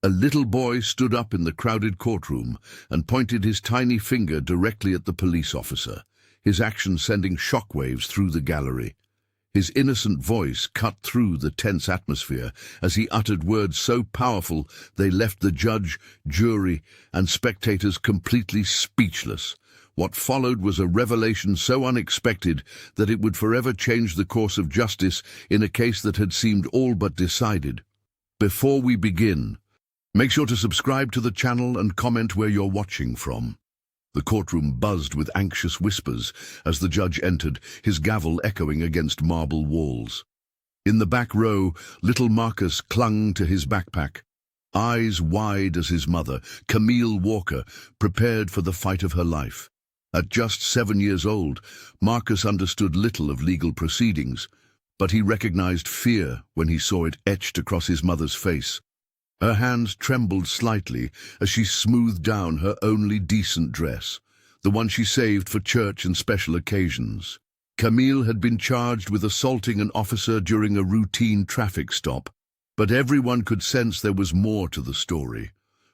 A little boy stood up in the crowded courtroom and pointed his tiny finger directly at the police officer, his action sending shockwaves through the gallery. His innocent voice cut through the tense atmosphere as he uttered words so powerful they left the judge, jury, and spectators completely speechless. What followed was a revelation so unexpected that it would forever change the course of justice in a case that had seemed all but decided. Before we begin, make sure to subscribe to the channel and comment where you're watching from. The courtroom buzzed with anxious whispers as the judge entered, his gavel echoing against marble walls. In the back row, little Marcus clung to his backpack, eyes wide as his mother, Camille Walker, prepared for the fight of her life. At just 7 years old, Marcus understood little of legal proceedings, but he recognized fear when he saw it etched across his mother's face. Her hands trembled slightly as she smoothed down her only decent dress, the one she saved for church and special occasions. Camille had been charged with assaulting an officer during a routine traffic stop, but everyone could sense there was more to the story.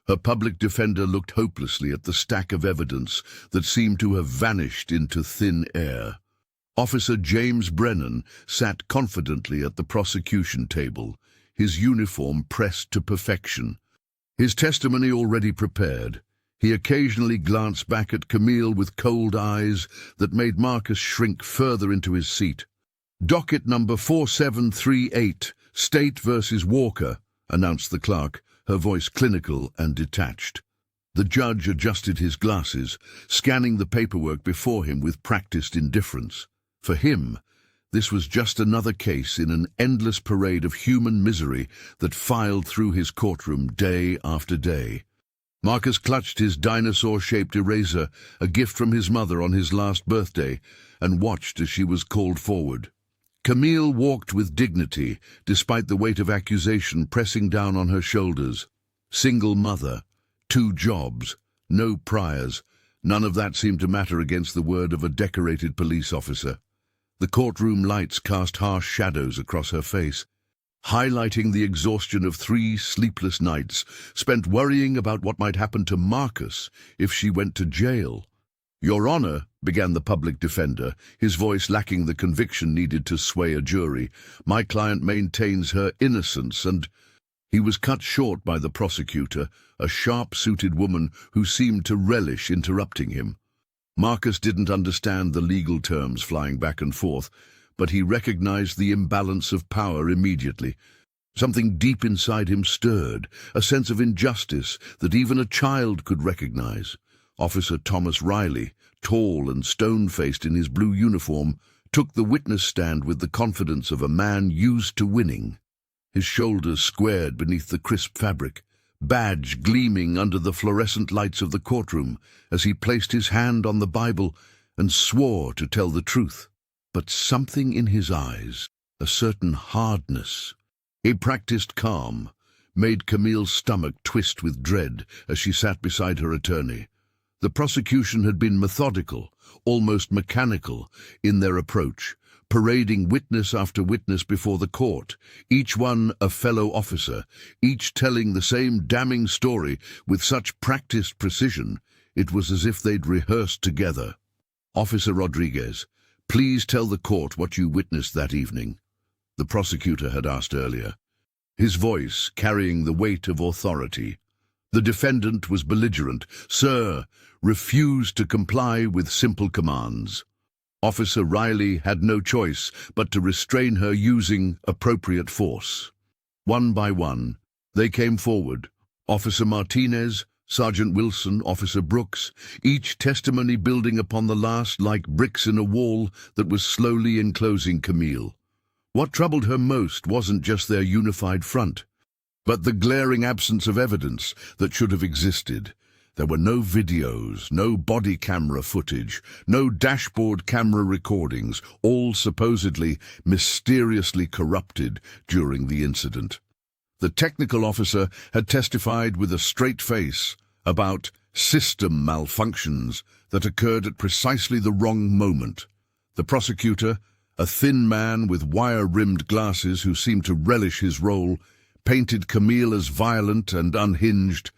Her public defender looked hopelessly at the stack of evidence that seemed to have vanished into thin air. Officer James Brennan sat confidently at the prosecution table, his uniform pressed to perfection. His testimony already prepared, he occasionally glanced back at Camille with cold eyes that made Marcus shrink further into his seat. "Docket number 4738, State versus Walker," announced the clerk, her voice clinical and detached. The judge adjusted his glasses, scanning the paperwork before him with practiced indifference. For him, this was just another case in an endless parade of human misery that filed through his courtroom day after day. Marcus clutched his dinosaur-shaped eraser, a gift from his mother on his last birthday, and watched as she was called forward. Camille walked with dignity, despite the weight of accusation pressing down on her shoulders. Single mother, 2 jobs, no priors, none of that seemed to matter against the word of a decorated police officer. The courtroom lights cast harsh shadows across her face, highlighting the exhaustion of 3 sleepless nights spent worrying about what might happen to Marcus if she went to jail. "Your Honor," began the public defender, his voice lacking the conviction needed to sway a jury, "my client maintains her innocence and—" He was cut short by the prosecutor, a sharp-suited woman who seemed to relish interrupting him. Marcus didn't understand the legal terms flying back and forth, but he recognized the imbalance of power immediately. Something deep inside him stirred, a sense of injustice that even a child could recognize. Officer Thomas Riley, tall and stone-faced in his blue uniform, took the witness stand with the confidence of a man used to winning. His shoulders squared beneath the crisp fabric, badge gleaming under the fluorescent lights of the courtroom as he placed his hand on the Bible and swore to tell the truth. But something in his eyes, a certain hardness, a practiced calm, made Camille's stomach twist with dread as she sat beside her attorney. The prosecution had been methodical, almost mechanical, in their approach, parading witness after witness before the court, each one a fellow officer, each telling the same damning story with such practiced precision, it was as if they'd rehearsed together. "Officer Rodriguez, please tell the court what you witnessed that evening," the prosecutor had asked earlier, his voice carrying the weight of authority. The defendant was belligerent. "Sir," refused to comply with simple commands. Officer Riley had no choice but to restrain her using appropriate force. One by one, they came forward. Officer Martinez, Sergeant Wilson, Officer Brooks, each testimony building upon the last like bricks in a wall that was slowly enclosing Camille. What troubled her most wasn't just their unified front, but the glaring absence of evidence that should have existed. There were no videos, no body camera footage, no dashboard camera recordings, all supposedly mysteriously corrupted during the incident. The technical officer had testified with a straight face about system malfunctions that occurred at precisely the wrong moment. The prosecutor, a thin man with wire-rimmed glasses who seemed to relish his role, painted Camille as violent and unhinged,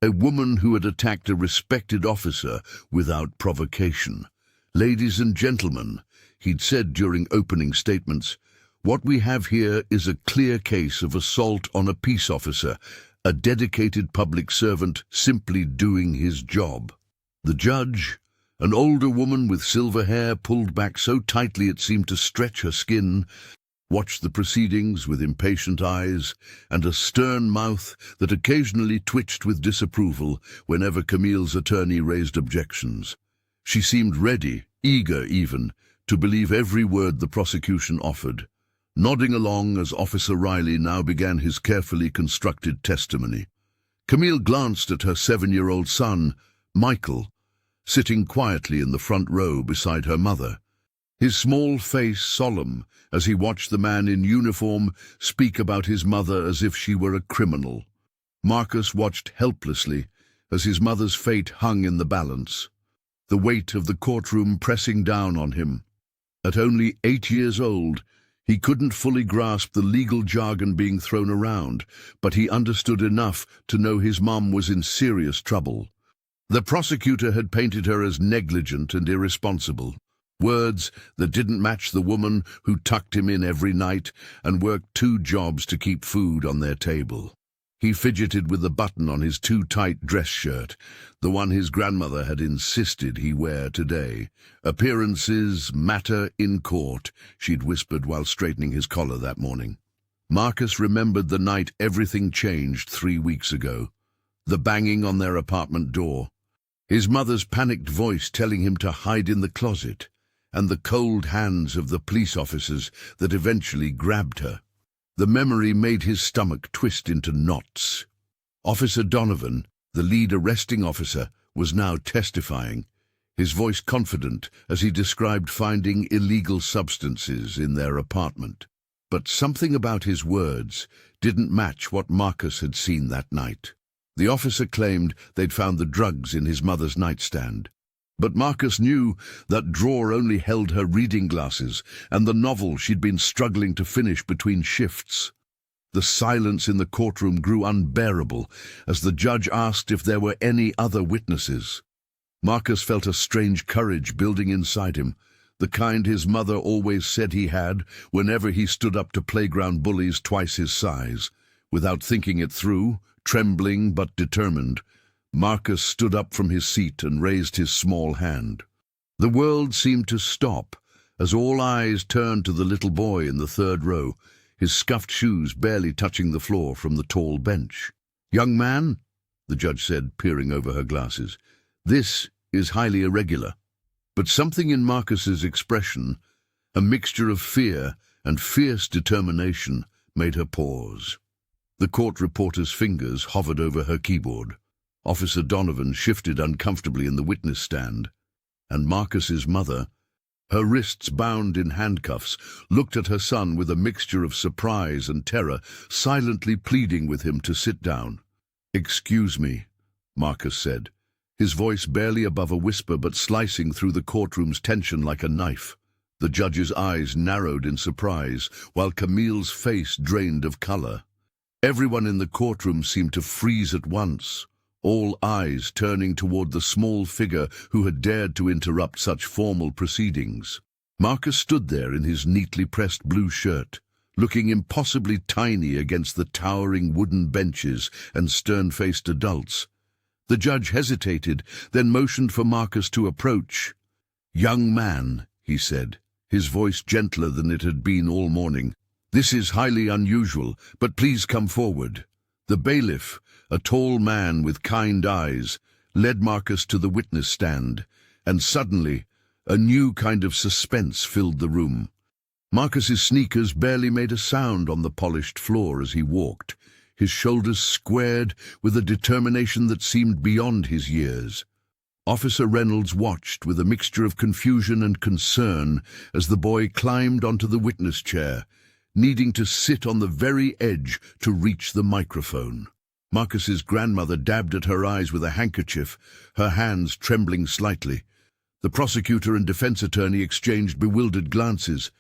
a woman who had attacked a respected officer without provocation. "Ladies and gentlemen," he'd said during opening statements, "what we have here is a clear case of assault on a peace officer, a dedicated public servant simply doing his job." The judge, an older woman with silver hair pulled back so tightly it seemed to stretch her skin, watched the proceedings with impatient eyes and a stern mouth that occasionally twitched with disapproval whenever Camille's attorney raised objections. She seemed ready, eager even, to believe every word the prosecution offered, nodding along as Officer Riley now began his carefully constructed testimony. Camille glanced at her 7-year-old son, Michael, sitting quietly in the front row beside her mother, his small face solemn as he watched the man in uniform speak about his mother as if she were a criminal. Marcus watched helplessly as his mother's fate hung in the balance, the weight of the courtroom pressing down on him. At only 8 years old, he couldn't fully grasp the legal jargon being thrown around, but he understood enough to know his mum was in serious trouble. The prosecutor had painted her as negligent and irresponsible, words that didn't match the woman who tucked him in every night and worked 2 jobs to keep food on their table. He fidgeted with the button on his too-tight dress shirt, the one his grandmother had insisted he wear today. "Appearances matter in court," she'd whispered while straightening his collar that morning. Marcus remembered the night everything changed 3 weeks ago, the banging on their apartment door, his mother's panicked voice telling him to hide in the closet, and the cold hands of the police officers that eventually grabbed her. The memory made his stomach twist into knots. Officer Donovan, the lead arresting officer, was now testifying, his voice confident as he described finding illegal substances in their apartment. But something about his words didn't match what Marcus had seen that night. The officer claimed they'd found the drugs in his mother's nightstand, but Marcus knew that drawer only held her reading glasses and the novel she'd been struggling to finish between shifts. The silence in the courtroom grew unbearable as the judge asked if there were any other witnesses. Marcus felt a strange courage building inside him, the kind his mother always said he had whenever he stood up to playground bullies twice his size. Without thinking it through, trembling but determined, Marcus stood up from his seat and raised his small hand. The world seemed to stop as all eyes turned to the little boy in the 3rd row, his scuffed shoes barely touching the floor from the tall bench. "Young man," the judge said, peering over her glasses, "this is highly irregular." But something in Marcus's expression, a mixture of fear and fierce determination, made her pause. The court reporter's fingers hovered over her keyboard. Officer Donovan shifted uncomfortably in the witness stand, and Marcus's mother, her wrists bound in handcuffs, looked at her son with a mixture of surprise and terror, silently pleading with him to sit down. "Excuse me," Marcus said, his voice barely above a whisper but slicing through the courtroom's tension like a knife. The judge's eyes narrowed in surprise, while Camille's face drained of color. Everyone in the courtroom seemed to freeze at once, all eyes turning toward the small figure who had dared to interrupt such formal proceedings. Marcus stood there in his neatly pressed blue shirt, looking impossibly tiny against the towering wooden benches and stern-faced adults. The judge hesitated, then motioned for Marcus to approach. "Young man," he said, his voice gentler than it had been all morning, "this is highly unusual, but please come forward." The bailiff, a tall man with kind eyes, led Marcus to the witness stand, and suddenly a new kind of suspense filled the room. Marcus's sneakers barely made a sound on the polished floor as he walked, his shoulders squared with a determination that seemed beyond his years. Officer Reynolds watched with a mixture of confusion and concern as the boy climbed onto the witness chair, needing to sit on the very edge to reach the microphone. Marcus's grandmother dabbed at her eyes with a handkerchief, her hands trembling slightly. The prosecutor and defense attorney exchanged bewildered glances.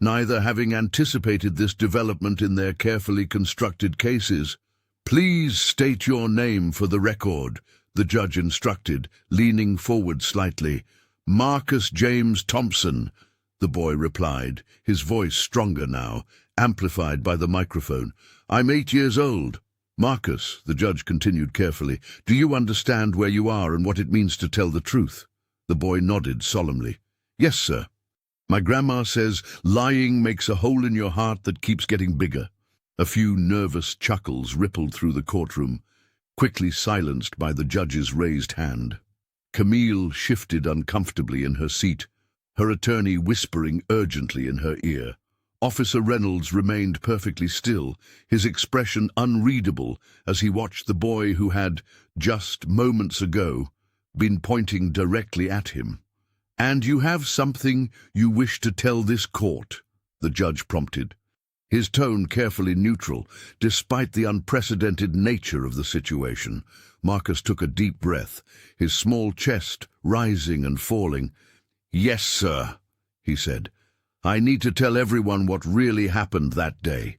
neither having anticipated this development in their carefully constructed cases. "Please state your name for the record," the judge instructed, leaning forward slightly. "Marcus James Thompson," the boy replied, his voice stronger now, amplified by the microphone. "I'm 8 years old." "Marcus," the judge continued carefully, "do you understand where you are and what it means to tell the truth?" The boy nodded solemnly. "Yes, sir. My grandma says lying makes a hole in your heart that keeps getting bigger." A few nervous chuckles rippled through the courtroom, quickly silenced by the judge's raised hand. Camille shifted uncomfortably in her seat, her attorney whispering urgently in her ear. Officer Reynolds remained perfectly still, his expression unreadable as he watched the boy who had, just moments ago, been pointing directly at him. "And you have something you wish to tell this court?" the judge prompted, his tone carefully neutral, despite the unprecedented nature of the situation. Marcus took a deep breath, his small chest rising and falling. "Yes, sir," he said. "I need to tell everyone what really happened that day."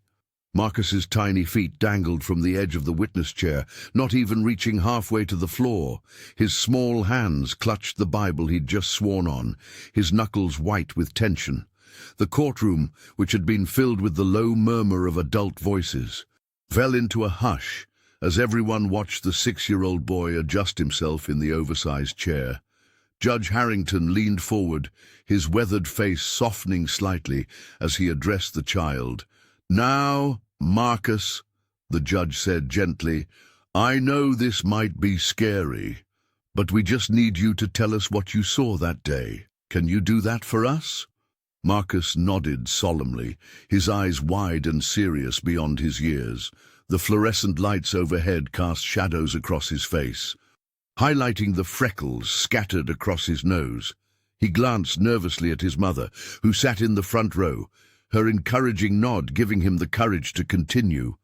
Marcus's tiny feet dangled from the edge of the witness chair, not even reaching halfway to the floor. His small hands clutched the Bible he'd just sworn on, his knuckles white with tension. The courtroom, which had been filled with the low murmur of adult voices, fell into a hush as everyone watched the 6-year-old boy adjust himself in the oversized chair. Judge Harrington leaned forward, his weathered face softening slightly as he addressed the child. "Now, Marcus," the judge said gently, "I know this might be scary, but we just need you to tell us what you saw that day. Can you do that for us?" Marcus nodded solemnly, his eyes wide and serious beyond his years. The fluorescent lights overhead cast shadows across his face, highlighting the freckles scattered across his nose. He glanced nervously at his mother, who sat in the front row, her encouraging nod giving him the courage to continue.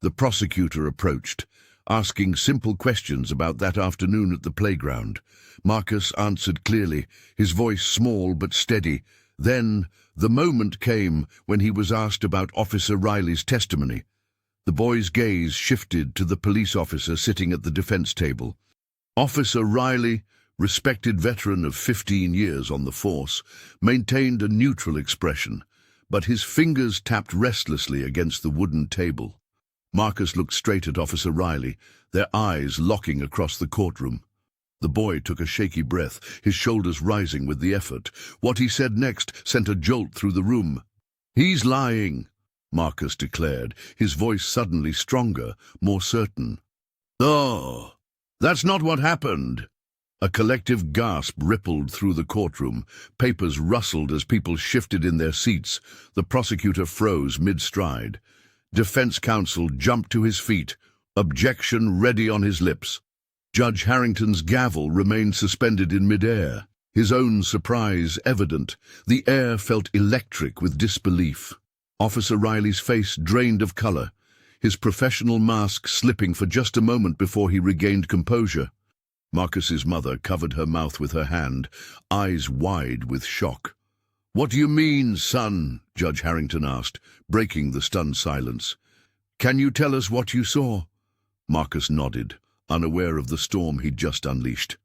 The prosecutor approached, asking simple questions about that afternoon at the playground. Marcus answered clearly, his voice small but steady. Then the moment came when he was asked about Officer Riley's testimony. The boy's gaze shifted to the police officer sitting at the defense table. Officer Riley, respected veteran of 15 years on the force, maintained a neutral expression, but his fingers tapped restlessly against the wooden table. Marcus looked straight at Officer Riley, their eyes locking across the courtroom. The boy took a shaky breath, his shoulders rising with the effort. What he said next sent a jolt through the room. "He's lying," Marcus declared, his voice suddenly stronger, more certain. "Oh, that's not what happened." A collective gasp rippled through the courtroom. Papers rustled as people shifted in their seats. The prosecutor froze mid-stride. Defense counsel jumped to his feet, objection ready on his lips. Judge Harrington's gavel remained suspended in midair, his own surprise evident. The air felt electric with disbelief. Officer Riley's face drained of color, his professional mask slipping for just a moment before he regained composure. Marcus's mother covered her mouth with her hand, eyes wide with shock. "What do you mean, son?" Judge Harrington asked, breaking the stunned silence. "Can you tell us what you saw?" Marcus nodded, unaware of the storm he'd just unleashed.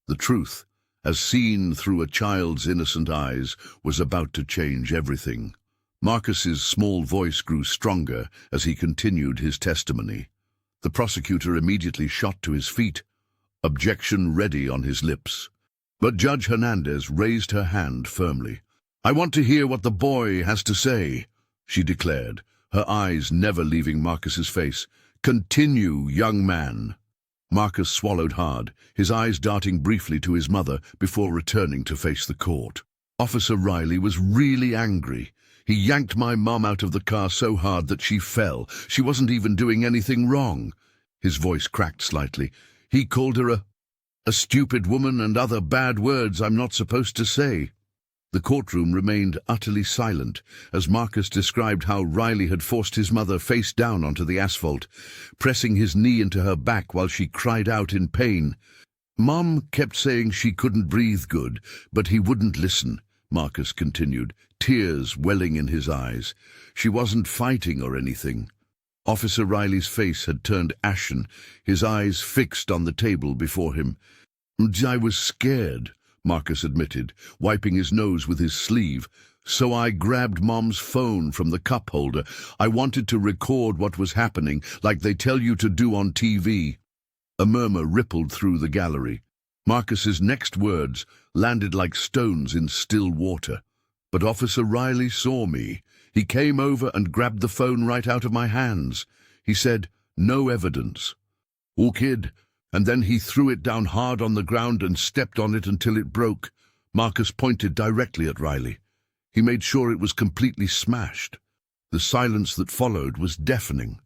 The truth, as seen through a child's innocent eyes, was about to change everything. Marcus's small voice grew stronger as he continued his testimony. The prosecutor immediately shot to his feet, objection ready on his lips. But Judge Hernandez raised her hand firmly. "I want to hear what the boy has to say," she declared, her eyes never leaving Marcus's face. "Continue, young man." Marcus swallowed hard, his eyes darting briefly to his mother before returning to face the court. Officer Riley was really angry. "He yanked my mom out of the car so hard that she fell. She wasn't even doing anything wrong." His voice cracked slightly. "He called her a stupid woman and other bad words I'm not supposed to say." The courtroom remained utterly silent as Marcus described how Riley had forced his mother face down onto the asphalt, pressing his knee into her back while she cried out in pain. "Mom kept saying she couldn't breathe good, but he wouldn't listen," Marcus continued, tears welling in his eyes. She wasn't fighting or anything. Officer Riley's face had turned ashen, his eyes fixed on the table before him. "I was scared," Marcus admitted, wiping his nose with his sleeve. "So I grabbed Mom's phone from the cup holder. I wanted to record what was happening, like they tell you to do on TV." A murmur rippled through the gallery. Marcus's next words landed like stones in still water. "But Officer Riley saw me. He came over and grabbed the phone right out of my hands. He said, 'No evidence.' Oh, kid." And then he threw it down hard on the ground and stepped on it until it broke. Marcus pointed directly at Riley. He made sure it was completely smashed. The silence that followed was deafening.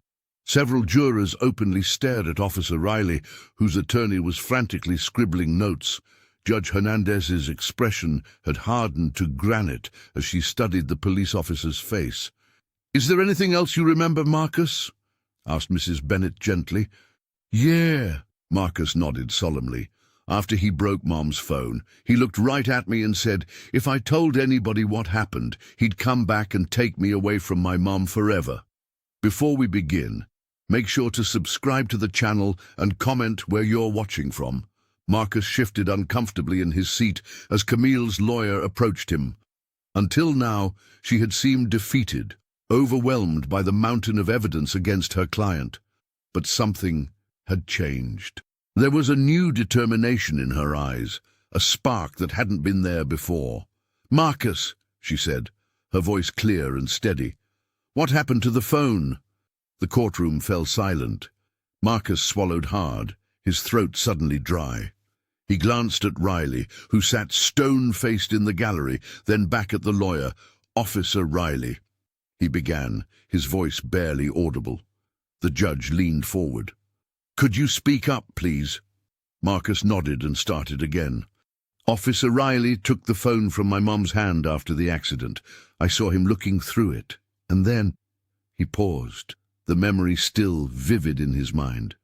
Several jurors openly stared at Officer Riley, whose attorney was frantically scribbling notes. Judge Hernandez's expression had hardened to granite as she studied the police officer's face. "Is there anything else you remember, Marcus?" asked Mrs. Bennett gently. "Yeah," Marcus nodded solemnly. "After he broke Mom's phone, he looked right at me and said, if I told anybody what happened, he'd come back and take me away from my mom forever." Before we begin, make sure to subscribe to the channel and comment where you're watching from. Marcus shifted uncomfortably in his seat as Camille's lawyer approached him. Until now, she had seemed defeated, overwhelmed by the mountain of evidence against her client. But something had changed. There was a new determination in her eyes, a spark that hadn't been there before. "Marcus," she said, her voice clear and steady. "What happened to the phone?" The courtroom fell silent. Marcus swallowed hard, his throat suddenly dry. He glanced at Riley, who sat stone-faced in the gallery, then back at the lawyer. "Officer Riley," he began, his voice barely audible. The judge leaned forward. "Could you speak up, please?" Marcus nodded and started again. "Officer Riley took the phone from my mom's hand after the accident. I saw him looking through it. And then—" He paused, the memory still vivid in his mind.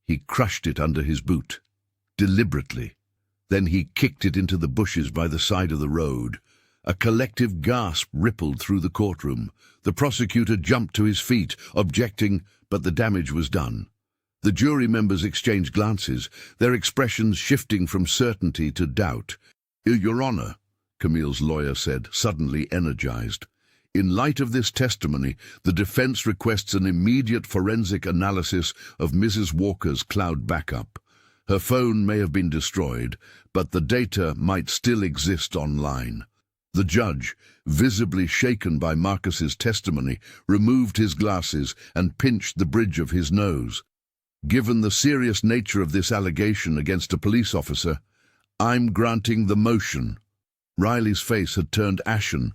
He crushed it under his boot. Deliberately. Then he kicked it into the bushes by the side of the road. A collective gasp rippled through the courtroom. The prosecutor jumped to his feet, objecting, but the damage was done. The jury members exchanged glances, their expressions shifting from certainty to doubt. "Your Honor," Camille's lawyer said, suddenly energized. "In light of this testimony, the defense requests an immediate forensic analysis of Mrs. Walker's cloud backup. Her phone may have been destroyed, but the data might still exist online." The judge, visibly shaken by Marcus's testimony, removed his glasses and pinched the bridge of his nose. "Given the serious nature of this allegation against a police officer, I'm granting the motion." Riley's face had turned ashen.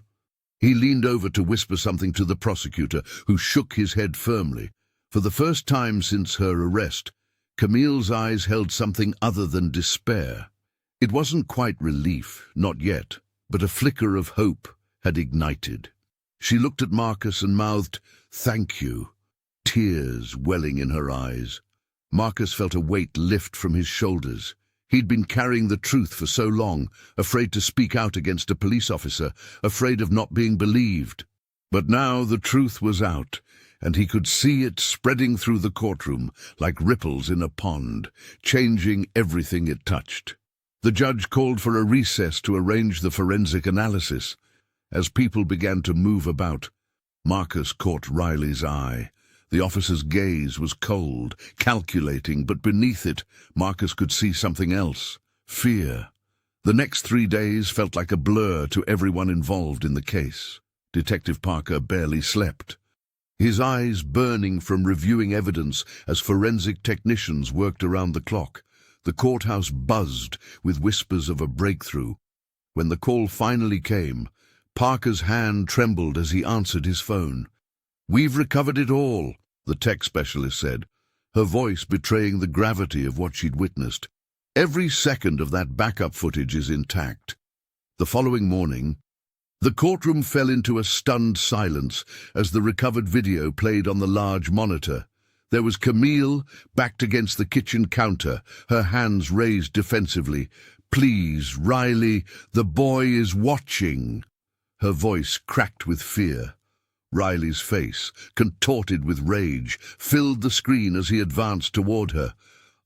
He leaned over to whisper something to the prosecutor, who shook his head firmly. For the first time since her arrest, Camille's eyes held something other than despair. It wasn't quite relief, not yet, but a flicker of hope had ignited. She looked at Marcus and mouthed, "Thank you," tears welling in her eyes. Marcus felt a weight lift from his shoulders. He'd been carrying the truth for so long, afraid to speak out against a police officer, afraid of not being believed. But now the truth was out, and he could see it spreading through the courtroom like ripples in a pond, changing everything it touched. The judge called for a recess to arrange the forensic analysis. As people began to move about, Marcus caught Riley's eye. The officer's gaze was cold, calculating, but beneath it, Marcus could see something else: fear. The next 3 days felt like a blur to everyone involved in the case. Detective Parker barely slept, his eyes burning from reviewing evidence as forensic technicians worked around the clock. The courthouse buzzed with whispers of a breakthrough. When the call finally came, Parker's hand trembled as he answered his phone. "We've recovered it all," the tech specialist said, her voice betraying the gravity of what she'd witnessed. "Every second of that backup footage is intact." The following morning, the courtroom fell into a stunned silence as the recovered video played on the large monitor. There was Camille, backed against the kitchen counter, her hands raised defensively. "Please, Riley, the boy is watching." Her voice cracked with fear. Riley's face, contorted with rage, filled the screen as he advanced toward her.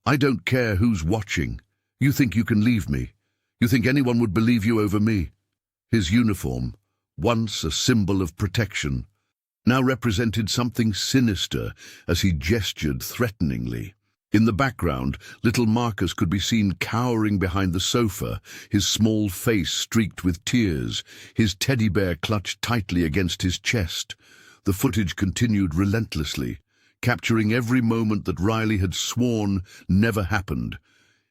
"I don't care who's watching. You think you can leave me? You think anyone would believe you over me?" His uniform, once a symbol of protection, now represented something sinister as he gestured threateningly. In the background, little Marcus could be seen cowering behind the sofa, his small face streaked with tears, his teddy bear clutched tightly against his chest. The footage continued relentlessly, capturing every moment that Riley had sworn never happened.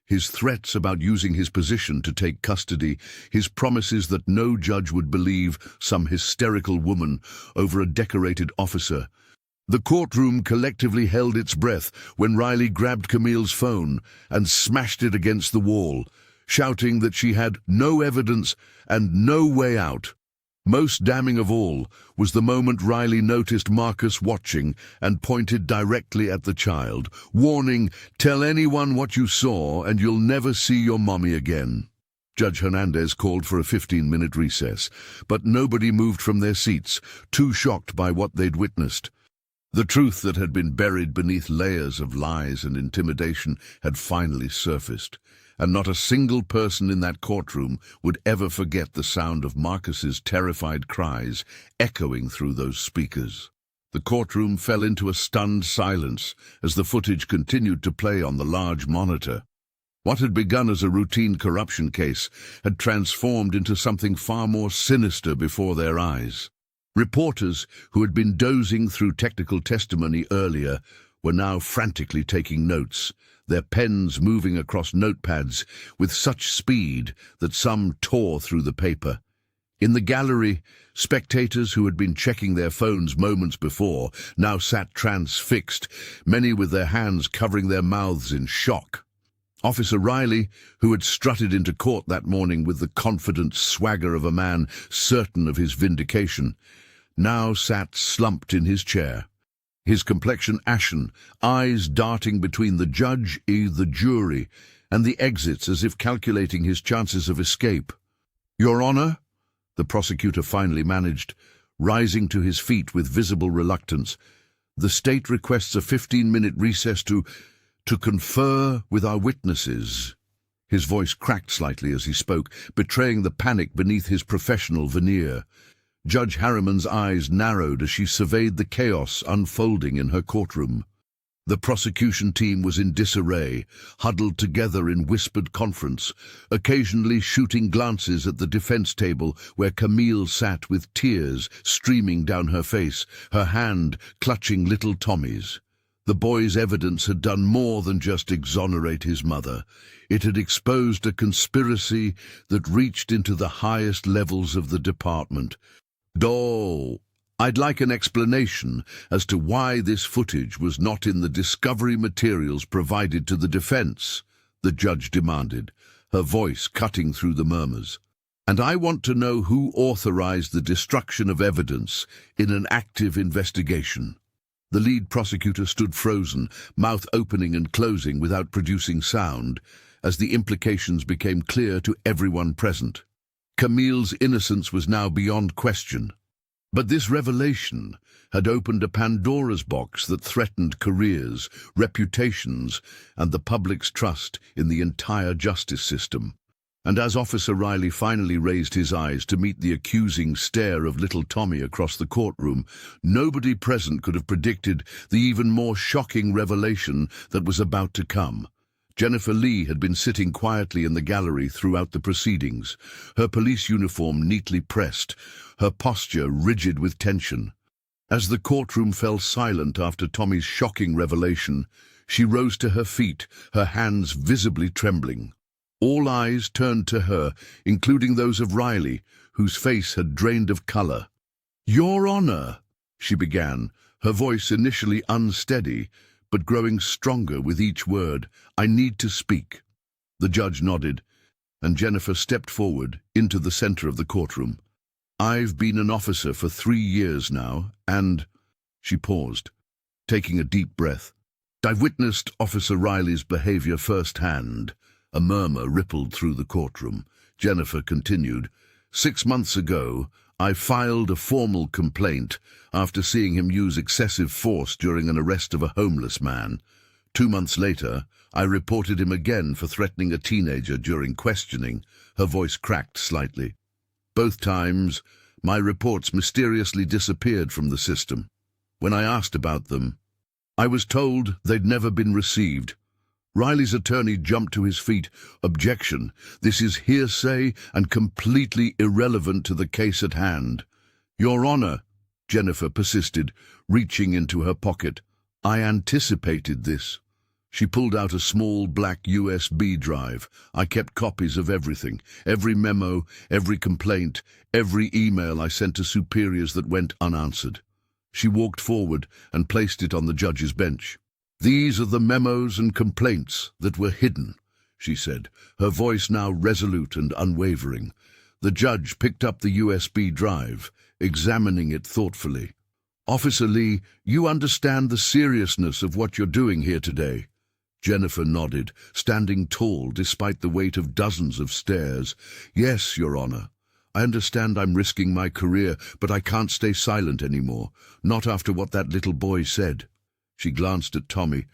His threats about using his position to take custody, his promises that no judge would believe some hysterical woman over a decorated officer. The courtroom collectively held its breath when Riley grabbed Camille's phone and smashed it against the wall, shouting that she had no evidence and no way out. Most damning of all was the moment Riley noticed Marcus watching and pointed directly at the child, warning, "Tell anyone what you saw and you'll never see your mommy again." Judge Hernandez called for a 15-minute recess, but nobody moved from their seats, too shocked by what they'd witnessed. The truth that had been buried beneath layers of lies and intimidation had finally surfaced, and not a single person in that courtroom would ever forget the sound of Marcus's terrified cries echoing through those speakers. The courtroom fell into a stunned silence as the footage continued to play on the large monitor. What had begun as a routine corruption case had transformed into something far more sinister before their eyes. Reporters who had been dozing through technical testimony earlier were now frantically taking notes, their pens moving across notepads with such speed that some tore through the paper. In the gallery, spectators who had been checking their phones moments before now sat transfixed, many with their hands covering their mouths in shock. Officer Riley, who had strutted into court that morning with the confident swagger of a man certain of his vindication, now sat slumped in his chair, his complexion ashen, eyes darting between the judge, the jury, and the exits as if calculating his chances of escape. "Your Honor," the prosecutor finally managed, rising to his feet with visible reluctance, "the state requests a 15-minute recess to confer with our witnesses." His voice cracked slightly as he spoke, betraying the panic beneath his professional veneer. Judge Harriman's eyes narrowed as she surveyed the chaos unfolding in her courtroom. The prosecution team was in disarray, huddled together in whispered conference, occasionally shooting glances at the defense table where Camille sat with tears streaming down her face, her hand clutching little Tommy's. The boy's evidence had done more than just exonerate his mother. It had exposed a conspiracy that reached into the highest levels of the department. I'd like an explanation as to why this footage was not in the discovery materials provided to the defense, the judge demanded, her voice cutting through the murmurs. "And I want to know who authorized the destruction of evidence in an active investigation." The lead prosecutor stood frozen, mouth opening and closing without producing sound, as the implications became clear to everyone present. Camille's innocence was now beyond question. But this revelation had opened a Pandora's box that threatened careers, reputations, and the public's trust in the entire justice system. And as Officer Riley finally raised his eyes to meet the accusing stare of little Tommy across the courtroom, nobody present could have predicted the even more shocking revelation that was about to come. Jennifer Lee had been sitting quietly in the gallery throughout the proceedings, her police uniform neatly pressed, her posture rigid with tension. As the courtroom fell silent after Tommy's shocking revelation, she rose to her feet, her hands visibly trembling. All eyes turned to her, including those of Riley, whose face had drained of color. "Your Honor," she began, her voice initially unsteady, but growing stronger with each word, "I need to speak." The judge nodded, and Jennifer stepped forward into the center of the courtroom. "I've been an officer for 3 years now, and—" She paused, taking a deep breath. "I've witnessed Officer Riley's behavior firsthand." A murmur rippled through the courtroom. Jennifer continued, 6 months ago, I filed a formal complaint after seeing him use excessive force during an arrest of a homeless man. 2 months later, I reported him again for threatening a teenager during questioning. Her voice cracked slightly. Both times, my reports mysteriously disappeared from the system. When I asked about them, I was told they'd never been received. Riley's attorney jumped to his feet. "Objection. This is hearsay and completely irrelevant to the case at hand." "Your Honor," Jennifer persisted, reaching into her pocket. "I anticipated this." She pulled out a small black USB drive. "I kept copies of everything, every memo, every complaint, every email I sent to superiors that went unanswered." She walked forward and placed it on the judge's bench. "These are the memos and complaints that were hidden," she said, her voice now resolute and unwavering. The judge picked up the USB drive, examining it thoughtfully. "Officer Lee, you understand the seriousness of what you're doing here today?" Jennifer nodded, standing tall despite the weight of dozens of stares. "Yes, Your Honor. I understand I'm risking my career, but I can't stay silent anymore, not after what that little boy said." She glanced at Tommy,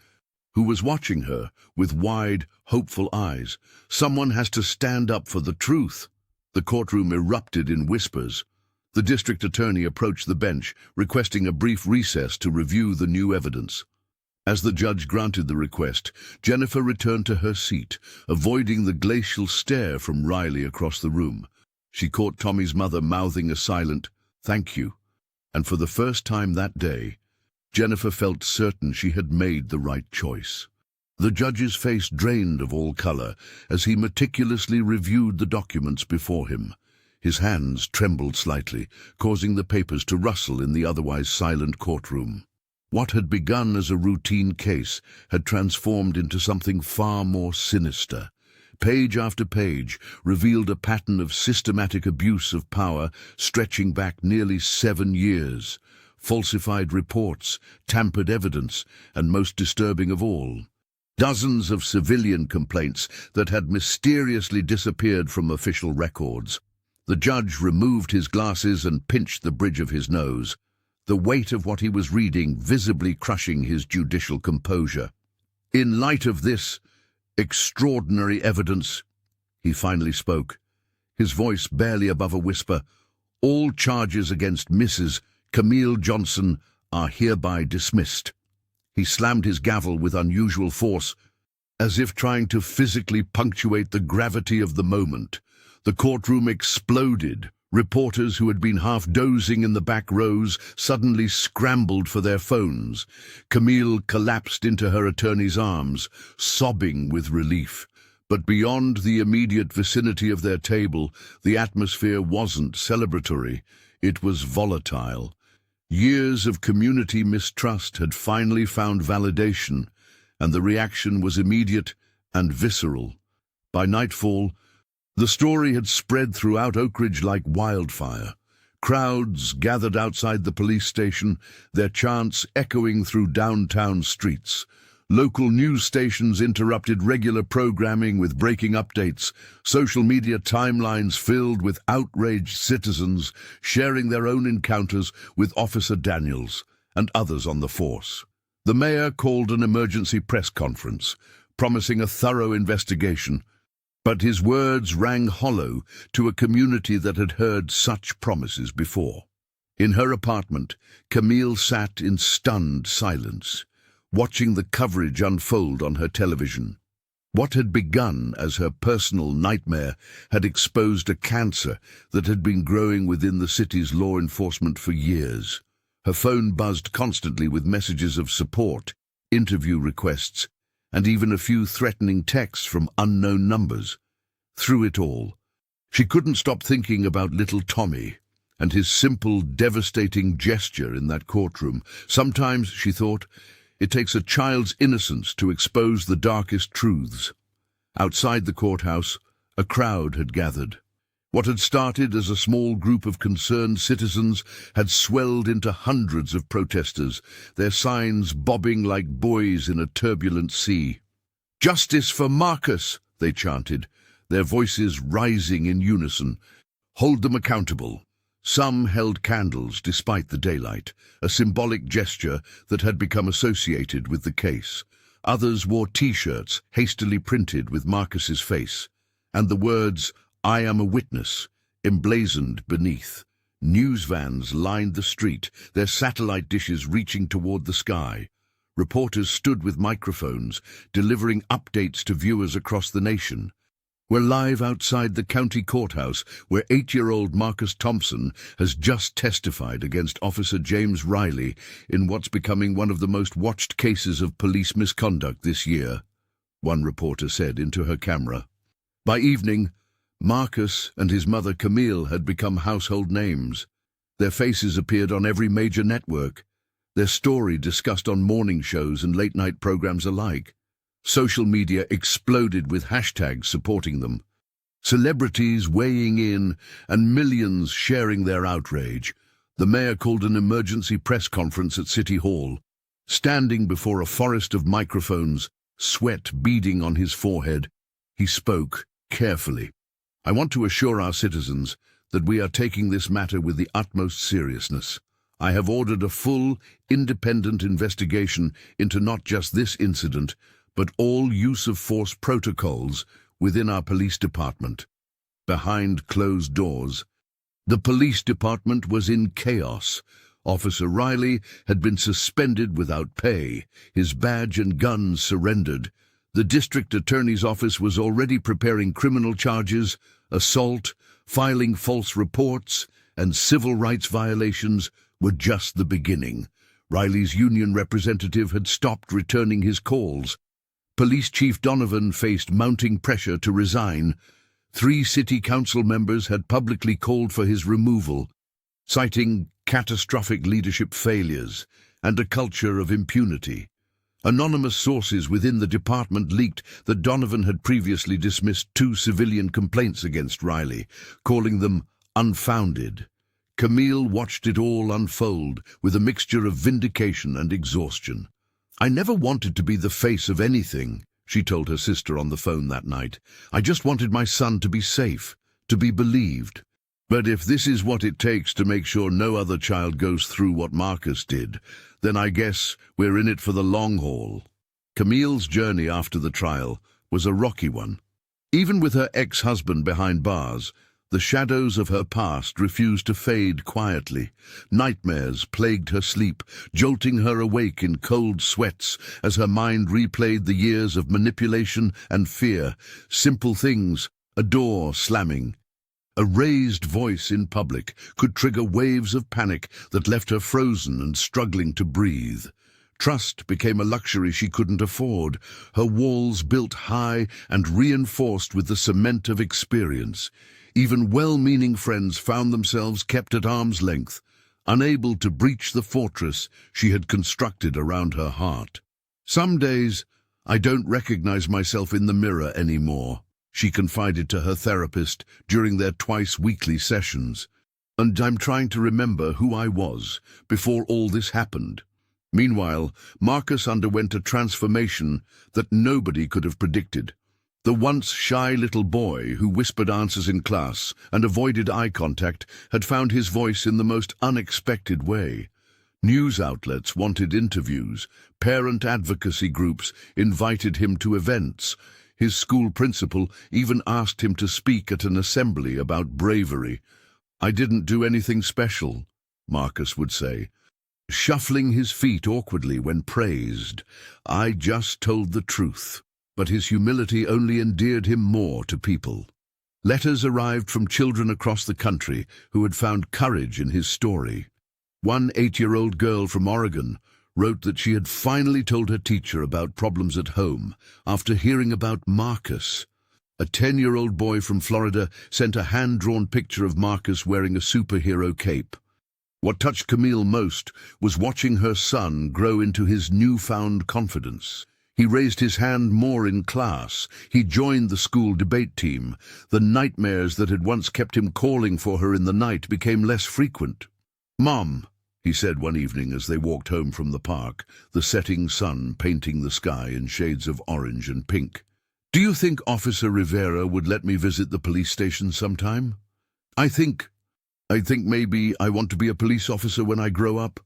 who was watching her with wide, hopeful eyes. "Someone has to stand up for the truth." The courtroom erupted in whispers. The district attorney approached the bench, requesting a brief recess to review the new evidence. As the judge granted the request, Jennifer returned to her seat, avoiding the glacial stare from Riley across the room. She caught Tommy's mother mouthing a silent, "Thank you," and for the first time that day, Jennifer felt certain she had made the right choice. The judge's face drained of all color as he meticulously reviewed the documents before him. His hands trembled slightly, causing the papers to rustle in the otherwise silent courtroom. What had begun as a routine case had transformed into something far more sinister. Page after page revealed a pattern of systematic abuse of power stretching back nearly 7 years. Falsified reports, tampered evidence, and most disturbing of all, dozens of civilian complaints that had mysteriously disappeared from official records. The judge removed his glasses and pinched the bridge of his nose, the weight of what he was reading visibly crushing his judicial composure. "In light of this extraordinary evidence," he finally spoke, his voice barely above a whisper, "all charges against Mrs. Camille Johnson are hereby dismissed." He slammed his gavel with unusual force, as if trying to physically punctuate the gravity of the moment. The courtroom exploded. Reporters who had been half dozing in the back rows suddenly scrambled for their phones. Camille collapsed into her attorney's arms, sobbing with relief. But beyond the immediate vicinity of their table, the atmosphere wasn't celebratory. It was volatile. Years of community mistrust had finally found validation, and the reaction was immediate and visceral. By nightfall, the story had spread throughout Oak Ridge like wildfire. Crowds gathered outside the police station, their chants echoing through downtown streets. Local news stations interrupted regular programming with breaking updates, social media timelines filled with outraged citizens sharing their own encounters with Officer Daniels and others on the force. The mayor called an emergency press conference, promising a thorough investigation, but his words rang hollow to a community that had heard such promises before. In her apartment, Camille sat in stunned silence, watching the coverage unfold on her television. What had begun as her personal nightmare had exposed a cancer that had been growing within the city's law enforcement for years. Her phone buzzed constantly with messages of support, interview requests, and even a few threatening texts from unknown numbers. Through it all, she couldn't stop thinking about little Tommy and his simple, devastating gesture in that courtroom. Sometimes, she thought, it takes a child's innocence to expose the darkest truths. Outside the courthouse, a crowd had gathered. What had started as a small group of concerned citizens had swelled into hundreds of protesters, their signs bobbing like buoys in a turbulent sea. "Justice for Marcus," they chanted, their voices rising in unison. "Hold them accountable. Some held candles despite the daylight, a symbolic gesture that had become associated with the case. Others wore T-shirts hastily printed with Marcus's face, and the words, "I am a witness," emblazoned beneath. News vans lined the street, their satellite dishes reaching toward the sky. Reporters stood with microphones, delivering updates to viewers across the nation. We're live outside the county courthouse, where 8-year-old Marcus Thompson has just testified against Officer James Riley in what's becoming one of the most watched cases of police misconduct this year, one reporter said into her camera. By evening, Marcus and his mother Camille had become household names. Their faces appeared on every major network, their story discussed on morning shows and late-night programs alike. Social media exploded with hashtags supporting them, celebrities weighing in and millions sharing their outrage. The mayor called an emergency press conference at City Hall. Standing before a forest of microphones, sweat beading on his forehead, he spoke carefully. "I want to assure our citizens that we are taking this matter with the utmost seriousness. I have ordered a full, independent investigation into not just this incident, but all use-of-force protocols within our police department." Behind closed doors, the police department was in chaos. Officer Riley had been suspended without pay, his badge and guns surrendered. The district attorney's office was already preparing criminal charges, assault, filing false reports, and civil rights violations were just the beginning. Riley's union representative had stopped returning his calls. Police Chief Donovan faced mounting pressure to resign. 3 city council members had publicly called for his removal, citing catastrophic leadership failures and a culture of impunity. Anonymous sources within the department leaked that Donovan had previously dismissed 2 civilian complaints against Riley, calling them unfounded. Camille watched it all unfold with a mixture of vindication and exhaustion. "I never wanted to be the face of anything," she told her sister on the phone that night. "I just wanted my son to be safe, to be believed. But if this is what it takes to make sure no other child goes through what Marcus did, then I guess we're in it for the long haul." Camille's journey after the trial was a rocky one. Even with her ex-husband behind bars, the shadows of her past refused to fade quietly. Nightmares plagued her sleep, jolting her awake in cold sweats as her mind replayed the years of manipulation and fear. Simple things, a door slamming, a raised voice in public, could trigger waves of panic that left her frozen and struggling to breathe. Trust became a luxury she couldn't afford, her walls built high and reinforced with the cement of experience. Even well-meaning friends found themselves kept at arm's length, unable to breach the fortress she had constructed around her heart. "Some days, I don't recognize myself in the mirror anymore," she confided to her therapist during their twice-weekly sessions. "And I'm trying to remember who I was before all this happened." Meanwhile, Marcus underwent a transformation that nobody could have predicted. The once shy little boy who whispered answers in class and avoided eye contact had found his voice in the most unexpected way. News outlets wanted interviews, parent advocacy groups invited him to events. His school principal even asked him to speak at an assembly about bravery. "I didn't do anything special," Marcus would say, shuffling his feet awkwardly when praised. "I just told the truth." But his humility only endeared him more to people. Letters arrived from children across the country who had found courage in his story. One 8-year-old girl from Oregon wrote that she had finally told her teacher about problems at home after hearing about Marcus. A 10-year-old boy from Florida sent a hand-drawn picture of Marcus wearing a superhero cape. What touched Camille most was watching her son grow into his newfound confidence. He raised his hand more in class. He joined the school debate team. The nightmares that had once kept him calling for her in the night became less frequent. "Mom," he said one evening as they walked home from the park, the setting sun painting the sky in shades of orange and pink. "Do you think Officer Rivera would let me visit the police station sometime?" "I think I think maybe I want to be a police officer when I grow up.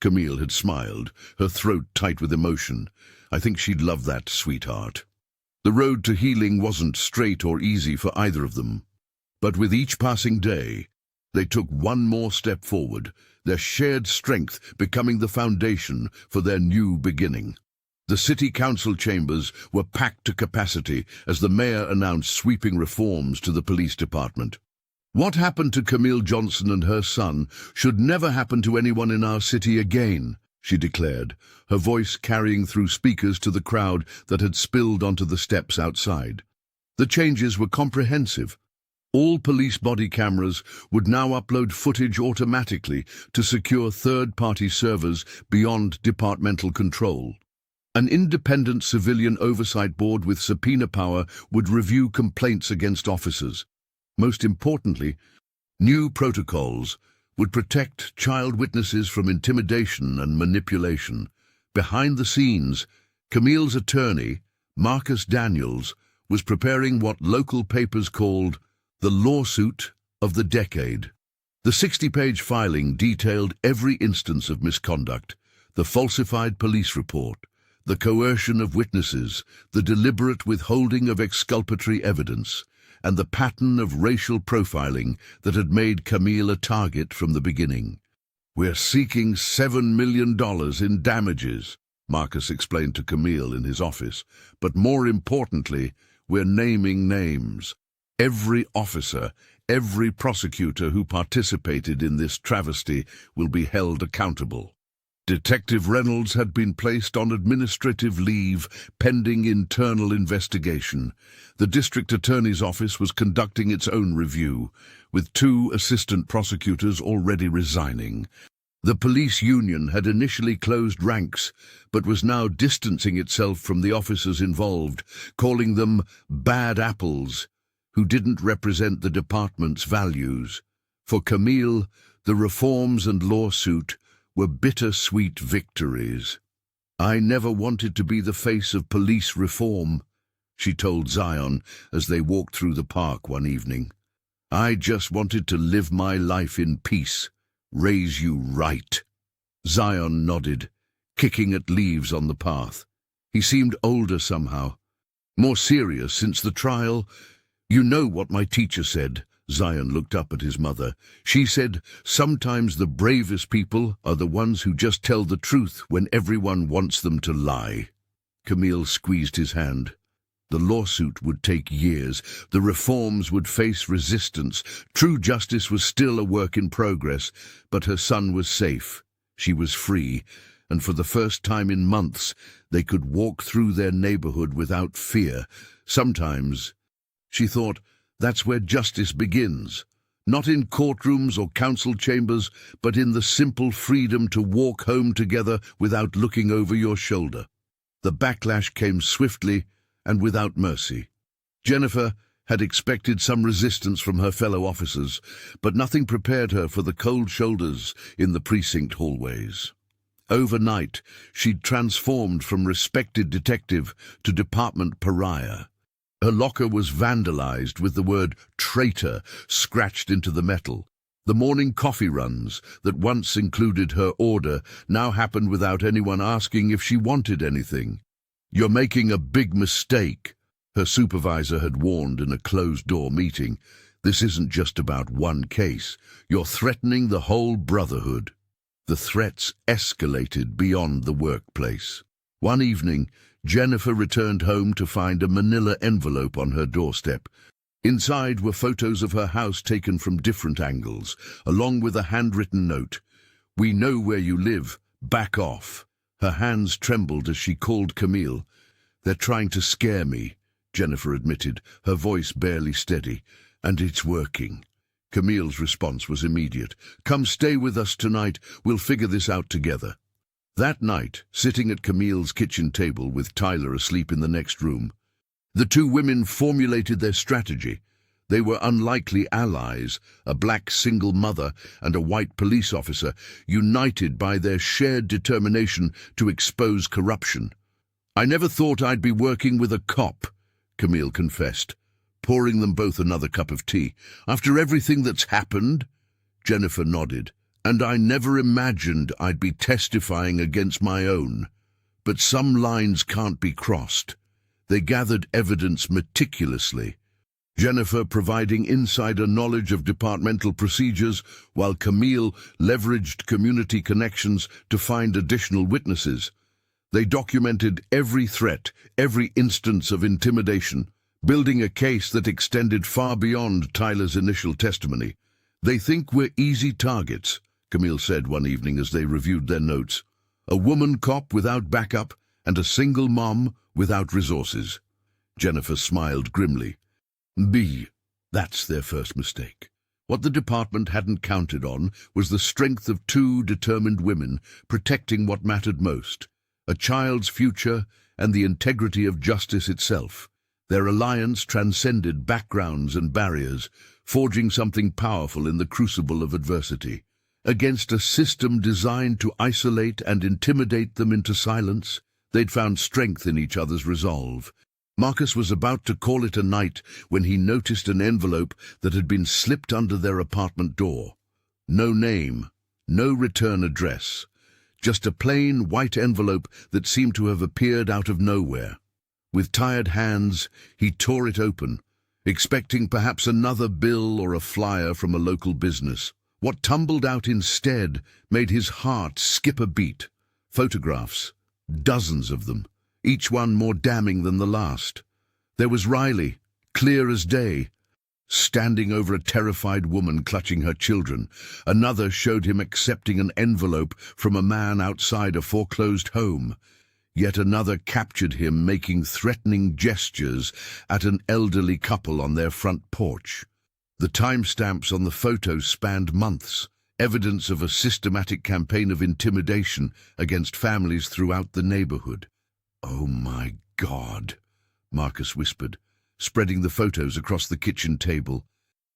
Camille had smiled, her throat tight with emotion. I think she'd love that, sweetheart. The road to healing wasn't straight or easy for either of them. But with each passing day, they took one more step forward, their shared strength becoming the foundation for their new beginning. The city council chambers were packed to capacity as the mayor announced sweeping reforms to the police department. What happened to Camille Johnson and her son should never happen to anyone in our city again, she declared, her voice carrying through speakers to the crowd that had spilled onto the steps outside. The changes were comprehensive. All police body cameras would now upload footage automatically to secure third-party servers beyond departmental control. An independent civilian oversight board with subpoena power would review complaints against officers. Most importantly, new protocols would protect child witnesses from intimidation and manipulation. Behind the scenes, Camille's attorney, Marcus Daniels, was preparing what local papers called the lawsuit of the decade. The 60-page filing detailed every instance of misconduct, the falsified police report, the coercion of witnesses, the deliberate withholding of exculpatory evidence, and the pattern of racial profiling that had made Camille a target from the beginning. "We're seeking $7 million in damages," Marcus explained to Camille in his office. "But more importantly, we're naming names. Every officer, every prosecutor who participated in this travesty will be held accountable." Detective Reynolds had been placed on administrative leave pending internal investigation. The district attorney's office was conducting its own review, with 2 assistant prosecutors already resigning. The police union had initially closed ranks, but was now distancing itself from the officers involved, calling them bad apples, who didn't represent the department's values. For Camille, the reforms and lawsuit were bittersweet victories. "I never wanted to be the face of police reform," she told Zion as they walked through the park one evening. "I just wanted to live my life in peace, raise you right." Zion nodded, kicking at leaves on the path. He seemed older somehow, more serious since the trial. "You know what my teacher said." Zion looked up at his mother. "She said, sometimes the bravest people are the ones who just tell the truth when everyone wants them to lie." Camille squeezed his hand. The lawsuit would take years. The reforms would face resistance. True justice was still a work in progress, but her son was safe. She was free, and for the first time in months, they could walk through their neighborhood without fear. Sometimes, she thought, that's where justice begins. Not in courtrooms or council chambers, but in the simple freedom to walk home together without looking over your shoulder. The backlash came swiftly and without mercy. Jennifer had expected some resistance from her fellow officers, but nothing prepared her for the cold shoulders in the precinct hallways. Overnight, she'd transformed from respected detective to department pariah. Her locker was vandalized with the word traitor scratched into the metal. The morning coffee runs that once included her order now happened without anyone asking if she wanted anything. "You're making a big mistake," her supervisor had warned in a closed-door meeting. "This isn't just about one case. You're threatening the whole brotherhood." The threats escalated beyond the workplace. One evening, Jennifer returned home to find a manila envelope on her doorstep. Inside were photos of her house taken from different angles, along with a handwritten note. "We know where you live. Back off." Her hands trembled as she called Camille. "They're trying to scare me," Jennifer admitted, her voice barely steady. "And it's working." Camille's response was immediate. "Come stay with us tonight. We'll figure this out together." That night, sitting at Camille's kitchen table with Tyler asleep in the next room, the 2 women formulated their strategy. They were unlikely allies, a black single mother and a white police officer, united by their shared determination to expose corruption. "I never thought I'd be working with a cop," Camille confessed, pouring them both another cup of tea. "After everything that's happened." Jennifer nodded. "And I never imagined I'd be testifying against my own. But some lines can't be crossed." They gathered evidence meticulously, Jennifer providing insider knowledge of departmental procedures, while Camille leveraged community connections to find additional witnesses. They documented every threat, every instance of intimidation, building a case that extended far beyond Tyler's initial testimony. "They think we're easy targets," Camille said one evening as they reviewed their notes. "A woman cop without backup and a single mom without resources." Jennifer smiled grimly. That's their first mistake. What the department hadn't counted on was the strength of two determined women protecting what mattered most, a child's future and the integrity of justice itself. Their alliance transcended backgrounds and barriers, forging something powerful in the crucible of adversity. Against a system designed to isolate and intimidate them into silence, they'd found strength in each other's resolve. Marcus was about to call it a night when he noticed an envelope that had been slipped under their apartment door. No name, no return address, just a plain white envelope that seemed to have appeared out of nowhere. With tired hands, he tore it open, expecting perhaps another bill or a flyer from a local business. What tumbled out instead made his heart skip a beat. Photographs, dozens of them, each one more damning than the last. There was Riley, clear as day, standing over a terrified woman clutching her children. Another showed him accepting an envelope from a man outside a foreclosed home. Yet another captured him making threatening gestures at an elderly couple on their front porch. The timestamps on the photos spanned months, evidence of a systematic campaign of intimidation against families throughout the neighborhood. "Oh my God," Marcus whispered, spreading the photos across the kitchen table.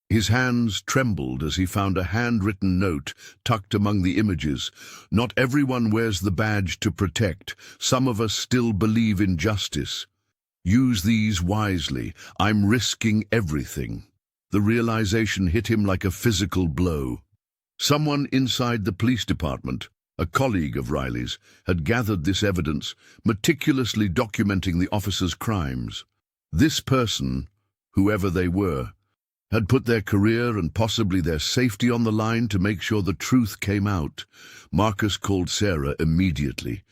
His hands trembled as he found a handwritten note tucked among the images. "Not everyone wears the badge to protect. Some of us still believe in justice. Use these wisely. I'm risking everything." The realization hit him like a physical blow. Someone inside the police department, a colleague of Riley's, had gathered this evidence, meticulously documenting the officer's crimes. This person, whoever they were, had put their career and possibly their safety on the line to make sure the truth came out. Marcus called Sarah immediately.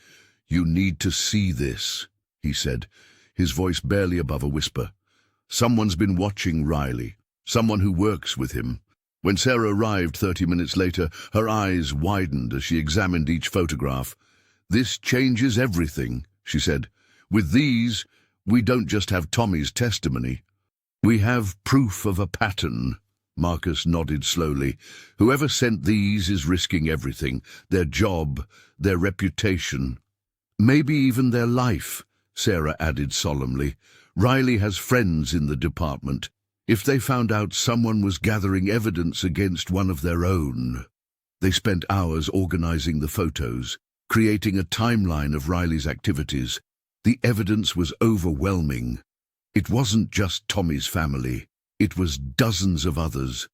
"You need to see this," he said, his voice barely above a whisper. "Someone's been watching Riley. Someone who works with him." When Sarah arrived 30 minutes later, her eyes widened as she examined each photograph. "This changes everything," she said. "With these, we don't just have Tommy's testimony. We have proof of a pattern." Marcus nodded slowly. "Whoever sent these is risking everything, their job, their reputation, maybe even their life," Sarah added solemnly. "Riley has friends in the department. If they found out someone was gathering evidence against one of their own..." They spent hours organizing the photos, creating a timeline of Riley's activities. The evidence was overwhelming. It wasn't just Tommy's family. It was dozens of others,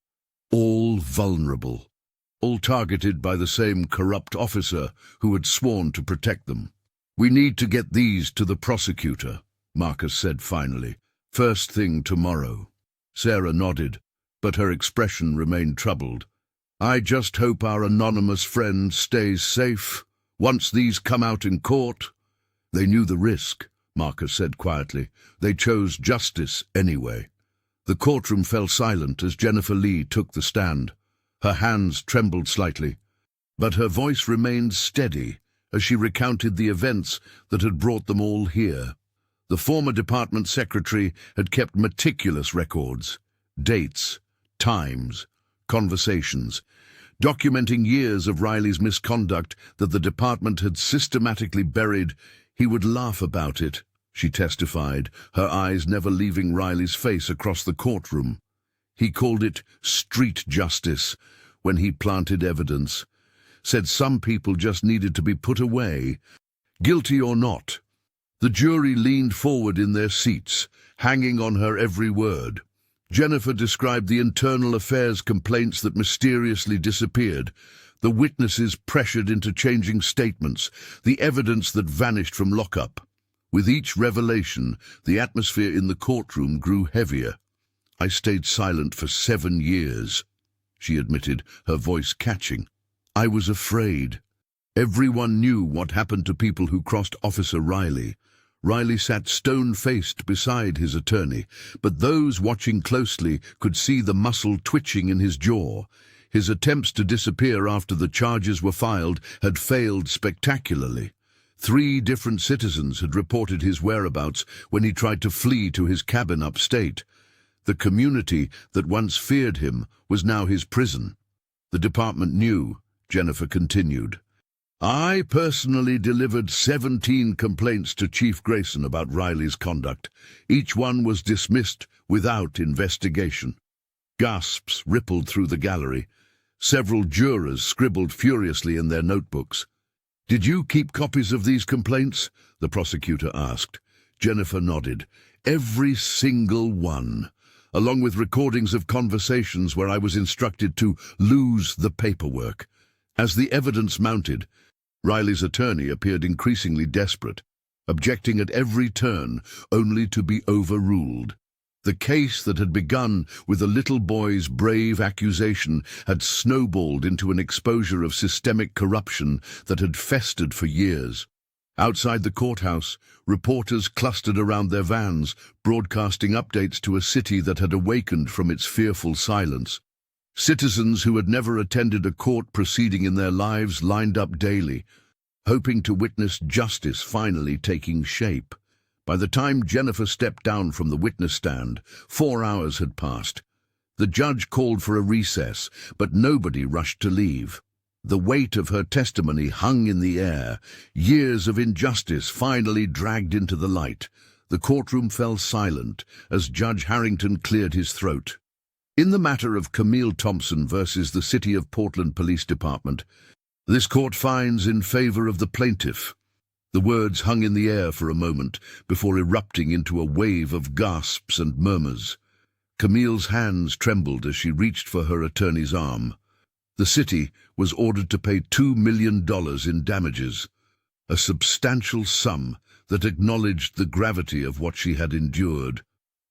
all vulnerable, all targeted by the same corrupt officer who had sworn to protect them. "We need to get these to the prosecutor," Marcus said finally. "First thing tomorrow." Sarah nodded, but her expression remained troubled. "I just hope our anonymous friend stays safe once these come out in court." "They knew the risk," Marcus said quietly. "They chose justice anyway." The courtroom fell silent as Jennifer Lee took the stand. Her hands trembled slightly, but her voice remained steady as she recounted the events that had brought them all here. The former department secretary had kept meticulous records, dates, times, conversations, documenting years of Riley's misconduct that the department had systematically buried. "He would laugh about it," she testified, her eyes never leaving Riley's face across the courtroom. "He called it street justice when he planted evidence. Said some people just needed to be put away, guilty or not." The jury leaned forward in their seats, hanging on her every word. Jennifer described the internal affairs complaints that mysteriously disappeared, the witnesses pressured into changing statements, the evidence that vanished from lockup. With each revelation, the atmosphere in the courtroom grew heavier. "I stayed silent for 7 years," she admitted, her voice catching. "I was afraid. Everyone knew what happened to people who crossed Officer Riley. Riley sat stone-faced beside his attorney, but those watching closely could see the muscle twitching in his jaw. His attempts to disappear after the charges were filed had failed spectacularly. 3 different citizens had reported his whereabouts when he tried to flee to his cabin upstate. The community that once feared him was now his prison. The department knew," Jennifer continued. "I personally delivered 17 complaints to Chief Grayson about Riley's conduct. Each one was dismissed without investigation." Gasps rippled through the gallery. Several jurors scribbled furiously in their notebooks. "Did you keep copies of these complaints?" the prosecutor asked. Jennifer nodded. "Every single one, along with recordings of conversations where I was instructed to lose the paperwork." As the evidence mounted, Riley's attorney appeared increasingly desperate, objecting at every turn, only to be overruled. The case that had begun with a little boy's brave accusation had snowballed into an exposure of systemic corruption that had festered for years. Outside the courthouse, reporters clustered around their vans, broadcasting updates to a city that had awakened from its fearful silence. Citizens who had never attended a court proceeding in their lives lined up daily, hoping to witness justice finally taking shape. By the time Jennifer stepped down from the witness stand, 4 hours had passed. The judge called for a recess, but nobody rushed to leave. The weight of her testimony hung in the air. Years of injustice finally dragged into the light. The courtroom fell silent as Judge Harrington cleared his throat. In the matter of Camille Thompson versus the City of Portland Police Department, this court finds in favor of the plaintiff. The words hung in the air for a moment before erupting into a wave of gasps and murmurs. Camille's hands trembled as she reached for her attorney's arm. The city was ordered to pay $2 million in damages, a substantial sum that acknowledged the gravity of what she had endured.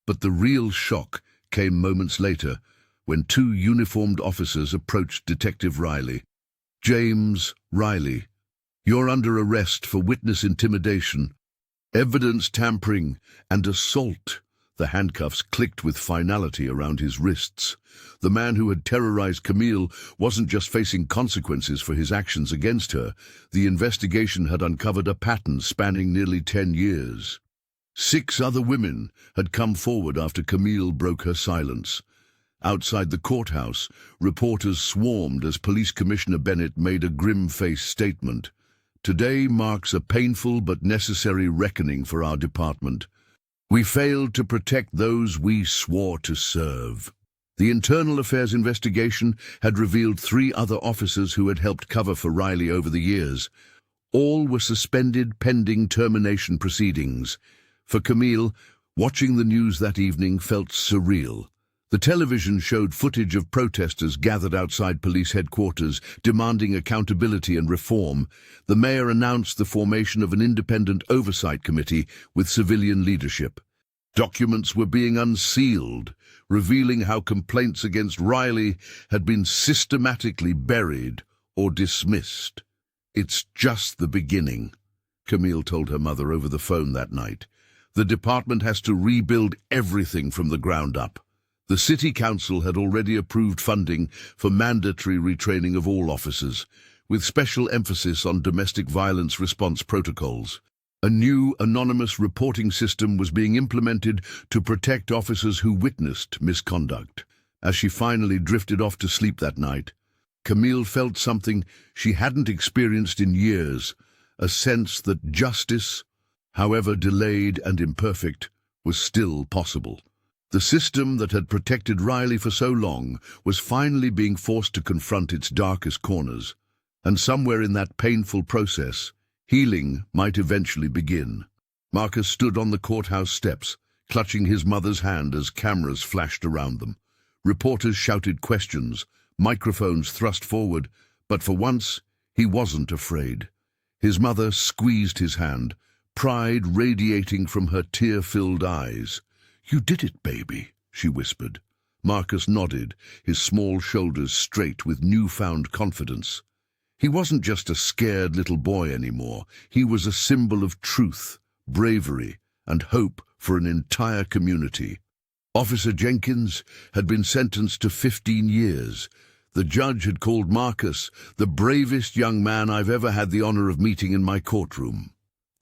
But the real shock came moments later when 2 uniformed officers approached Detective Riley. "James Riley, you're under arrest for witness intimidation, evidence tampering, and assault." The handcuffs clicked with finality around his wrists. The man who had terrorized Camille wasn't just facing consequences for his actions against her. The investigation had uncovered a pattern spanning nearly 10 years. 6 other women had come forward after Camille broke her silence. Outside the courthouse, reporters swarmed as Police Commissioner Bennett made a grim-faced statement. "Today marks a painful but necessary reckoning for our department. We failed to protect those we swore to serve." The Internal Affairs investigation had revealed 3 other officers who had helped cover for Riley over the years. All were suspended pending termination proceedings. For Camille, watching the news that evening felt surreal. The television showed footage of protesters gathered outside police headquarters, demanding accountability and reform. The mayor announced the formation of an independent oversight committee with civilian leadership. Documents were being unsealed, revealing how complaints against Riley had been systematically buried or dismissed. "It's just the beginning," Camille told her mother over the phone that night. "The department has to rebuild everything from the ground up." The City Council had already approved funding for mandatory retraining of all officers, with special emphasis on domestic violence response protocols. A new anonymous reporting system was being implemented to protect officers who witnessed misconduct. As she finally drifted off to sleep that night, Camille felt something she hadn't experienced in years, a sense that justice, however delayed and imperfect, was still possible. The system that had protected Riley for so long was finally being forced to confront its darkest corners, and somewhere in that painful process, healing might eventually begin. Marcus stood on the courthouse steps, clutching his mother's hand as cameras flashed around them. Reporters shouted questions, microphones thrust forward, but for once, he wasn't afraid. His mother squeezed his hand, pride radiating from her tear-filled eyes. "You did it, baby," she whispered. Marcus nodded, his small shoulders straight with newfound confidence. He wasn't just a scared little boy anymore. He was a symbol of truth, bravery, and hope for an entire community. Officer Jenkins had been sentenced to 15 years. The judge had called Marcus the bravest young man I've ever had the honor of meeting in my courtroom.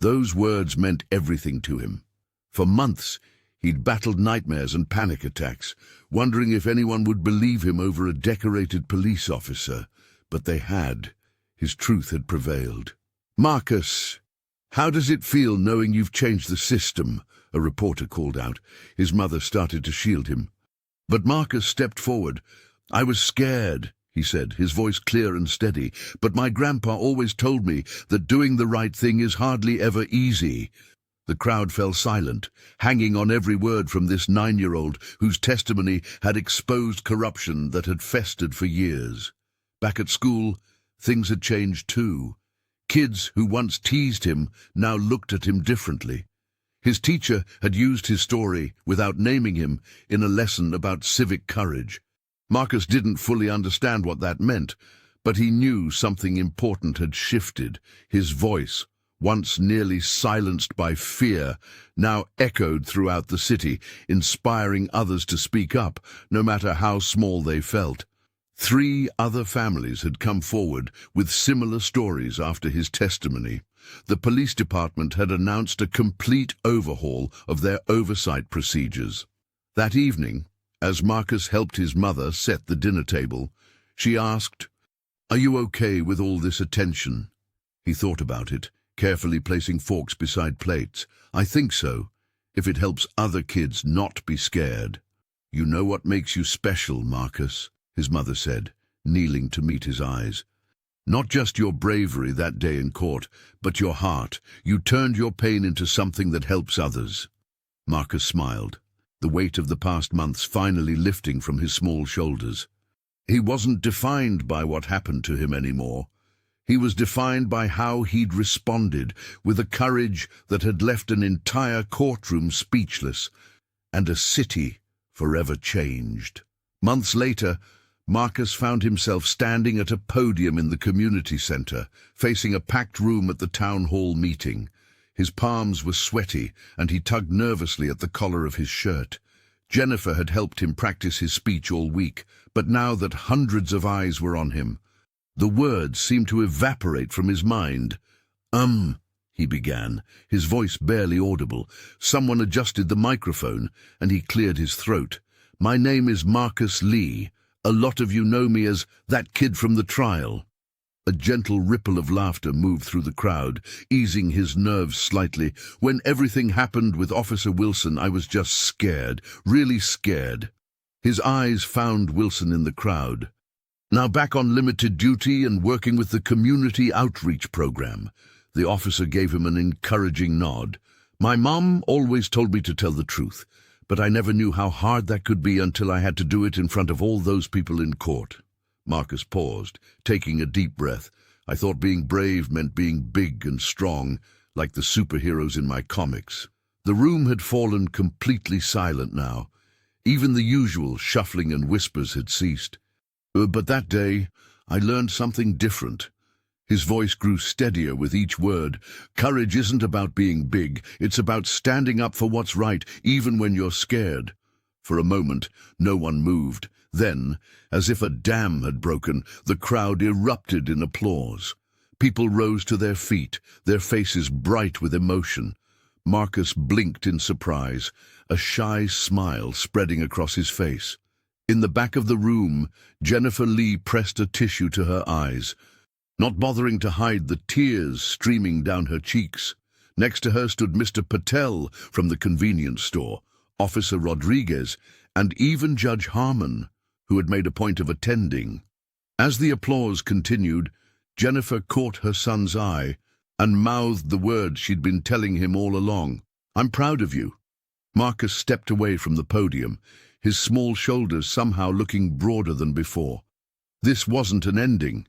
Those words meant everything to him. For months, he'd battled nightmares and panic attacks, wondering if anyone would believe him over a decorated police officer. But they had. His truth had prevailed. "Marcus, how does it feel knowing you've changed the system?" a reporter called out. His mother started to shield him. But Marcus stepped forward. "I was scared," he said, his voice clear and steady, "but my grandpa always told me that doing the right thing is hardly ever easy." The crowd fell silent, hanging on every word from this 9-year-old whose testimony had exposed corruption that had festered for years. Back at school, things had changed too. Kids who once teased him now looked at him differently. His teacher had used his story, without naming him, in a lesson about civic courage. Marcus didn't fully understand what that meant, but he knew something important had shifted. His voice, once nearly silenced by fear, now echoed throughout the city, inspiring others to speak up, no matter how small they felt. 3 other families had come forward with similar stories after his testimony. The police department had announced a complete overhaul of their oversight procedures. That evening, as Marcus helped his mother set the dinner table, she asked, "Are you okay with all this attention?" He thought about it, carefully placing forks beside plates. "I think so, if it helps other kids not be scared." "You know what makes you special, Marcus," his mother said, kneeling to meet his eyes. "Not just your bravery that day in court, but your heart. You turned your pain into something that helps others." Marcus smiled, the weight of the past months finally lifting from his small shoulders. He wasn't defined by what happened to him anymore. He was defined by how he'd responded, with a courage that had left an entire courtroom speechless, and a city forever changed. Months later, Marcus found himself standing at a podium in the community center, facing a packed room at the town hall meeting. His palms were sweaty, and he tugged nervously at the collar of his shirt. Jennifer had helped him practice his speech all week, but now that hundreds of eyes were on him, the words seemed to evaporate from his mind. He began, his voice barely audible. Someone adjusted the microphone, and he cleared his throat. "My name is Marcus Lee. A lot of you know me as that kid from the trial." A gentle ripple of laughter moved through the crowd, easing his nerves slightly. "When everything happened with Officer Wilson, I was just scared, really scared." His eyes found Wilson in the crowd, now back on limited duty and working with the community outreach program. The officer gave him an encouraging nod. "My mom always told me to tell the truth, but I never knew how hard that could be until I had to do it in front of all those people in court." Marcus paused, taking a deep breath. "I thought being brave meant being big and strong, like the superheroes in my comics." The room had fallen completely silent now. Even the usual shuffling and whispers had ceased. "But that day, I learned something different." His voice grew steadier with each word. "Courage isn't about being big, it's about standing up for what's right, even when you're scared." For a moment, no one moved. Then, as if a dam had broken, the crowd erupted in applause. People rose to their feet, their faces bright with emotion. Marcus blinked in surprise, a shy smile spreading across his face. In the back of the room, Jennifer Lee pressed a tissue to her eyes, not bothering to hide the tears streaming down her cheeks. Next to her stood Mr. Patel from the convenience store, Officer Rodriguez, and even Judge Harmon, who had made a point of attending. As the applause continued, Jennifer caught her son's eye and mouthed the words she'd been telling him all along. "I'm proud of you. Marcus stepped away from the podium, his small shoulders somehow looking broader than before. This wasn't an ending.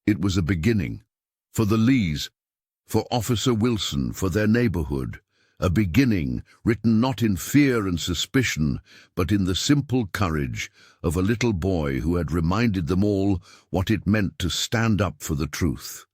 It was a beginning. For the Lees, for Officer Wilson, for their neighborhood. A beginning written not in fear and suspicion, but in the simple courage of a little boy who had reminded them all what it meant to stand up for the truth.